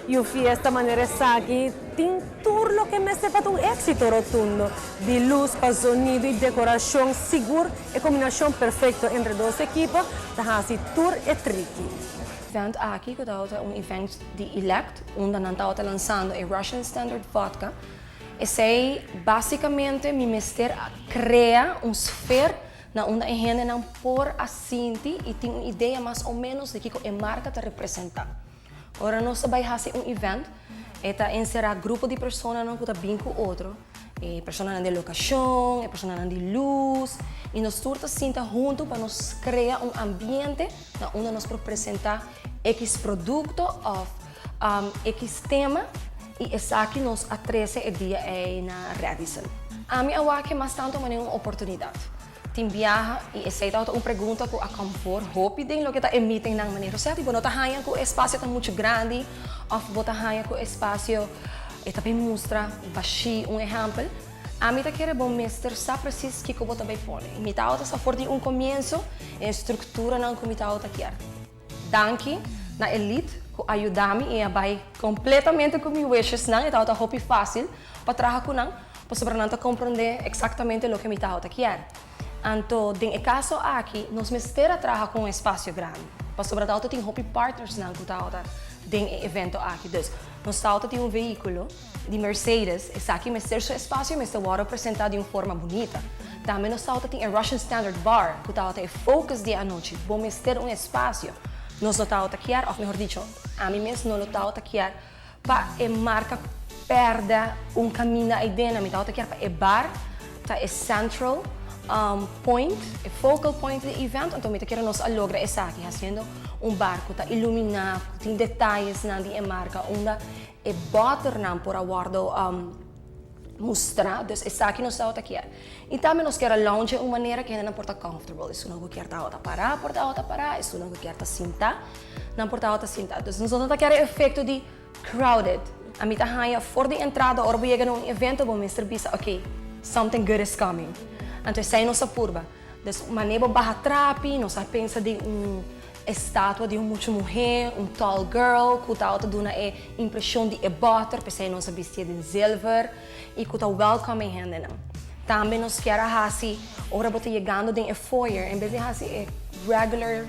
E o fiesta maneira aqui tem tudo que me para um êxito rotundo. De luz para sonido e decoração seguro e combinação perfeita entre duas equipes, tá assim tour e tricky. Event aqui que tá event de Elect, onde nós tá lançando a Russian Standard Vodka. E sei basicamente mi mister cria esfera na onde a gente não por assinti e tem uma ideia mais ou menos de que a marca te representa. Ora nós vai fazer event, eta encerrar grupo de pessoas não que tá bem com outro, pessoas de locação, pessoas de luz, e nós todos sinta junto para nos criar ambiente na onde nós apresentar X produto ou X tema e essa aqui nos atrese o dia na Radisson. A minha awake mais tanto uma oportunidade. Tem viaja e aceita uma pergunta com a confort, hope den lo que está emitem na maneira certa. Tipo, não tá hanha com espaço tão muito grande, ou bota hanha com espaço e também mostra baixi exemplo. A mim tá querer bom mestre sabe preciso que eu também põe. Me tá outra só for de começo, a estrutura não como tá outra quer. Danke na elite que ajuda-me e vai completamente com meus wishes não, e tá outra hope fácil para trabalhar com não, para sobreviver compreender exatamente o que me tá outra quer. Então, em caso aqui, nós mestres trabalhamos com um espaço grande. Para sobretudo, tem hope partners na em evento aqui. Então, nós temos um veículo de Mercedes, esse aqui mestre seu espaço, mas está apresentado de uma forma bonita. Também nós temos a Russian Standard Bar, que está o focus de a noite, bom mestre um espaço. Nós não estamos aqui, ou melhor dito, a mim mesmo não estamos aqui para a marca perda caminho a ideia, nós estamos aqui para o bar, está o central point, a focal point do evento, então me quero nos alogra essa aqui, fazendo barco tá iluminado, tem detalhes na de marca, onde é butter não por aguardo mostrar, então essa aqui nós estamos aqui. E também nós quero lounge de uma maneira que não porta comfortable, isso não quer tá outra parar, isso não quer tá sentar, não porta outra sentar, então nós não quero efeito de crowded. A mim tá raia fora de entrada, ora vou chegar num evento, vou me servir, ok, something good is coming. Então, sai nossa curva. Então, maneira barra trapi, nós pensa de estátua de uma mulher, tall girl, que está dando a impressão de butter, pensei nossa vestida em silver e que está welcoming gente não. Também nós queremos assim, ora botar chegando de foyer, em vez de assim regular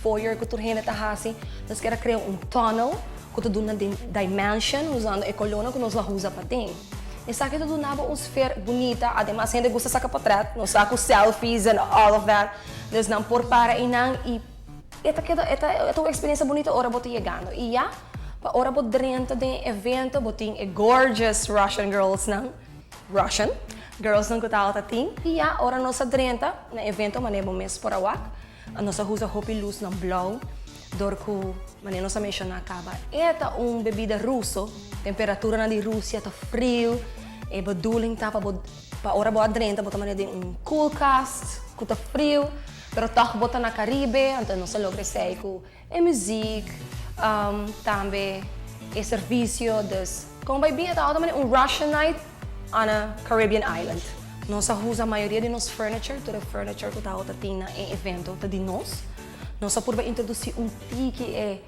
foyer que tu gente está assim, nós queremos criar tunnel que está dando dimension usando a coluna que nós usa para dentro. Essa aqui tudo nada uma esfera bonita, además a gente gosta de sacar portrait, nós saco selfies and all of that, nós não por para e não e esta uma experiência bonita ora botar chegando e já para ora botar dentro de evento botem a gorgeous Russian girls não Russian girls não que tá alta tem e já ora nossa dentro na evento maneira bom mês por awak nossa usa roupa luz não blow dorco maneira nossa mencionar acaba esta bebida russo temperatura na de Rússia tá frio e bedoeling tá para ora boa dentro botar maneira de cool cast que tá frio pero toch botar na Caribe então nós logra sei com a música também o serviço dos como vai bem tá também Russian night on a Caribbean island nós usa a maioria de nos furniture toda furniture que tá outra tina em evento tá de nós por introduzir tique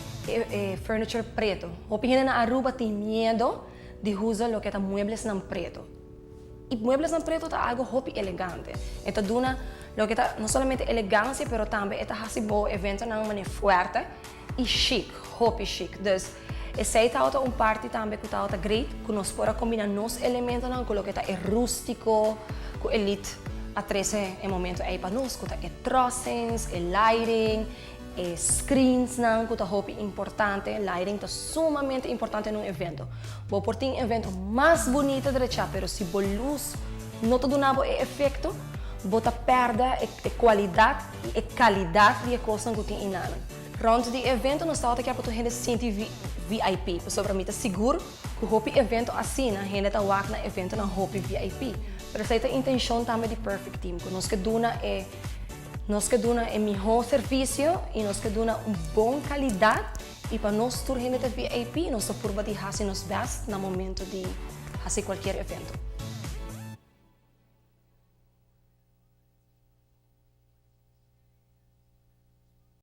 furniture preto. O pihina na Aruba tem medo de usar lo que tá muebles não preto. E muebles não preto tá algo hopi elegante. Então duna lo que tá não somente elegância, pero também está hasibo evento na maneira forte e chic, hopi chic. Dus esse tá outra parte também que tá outra great, que nós pora combinar nos elementos não com lo que tá rústico, com elite. A 13 é momento aí para nós, que é trusses, é lighting, é screens, não, que é importante, lighting é sumamente importante num evento. Vou por um evento mais bonito de deixar, mas se a luz não te dá o efeito, você perde a qualidade e a qualidade de coisa que tem inano. Rond de evento nós estamos aqui para tu gente sentir VIP, sobre mim tá seguro que o evento assim, a gente tá na evento na VIP. Pero essa é a intenção também de Perfect Team, que nós que dona é melhor serviço e nós que dona uma boa qualidade e para nós tur gente VIP, nós por bater assim nos best no momento de fazer qualquer evento.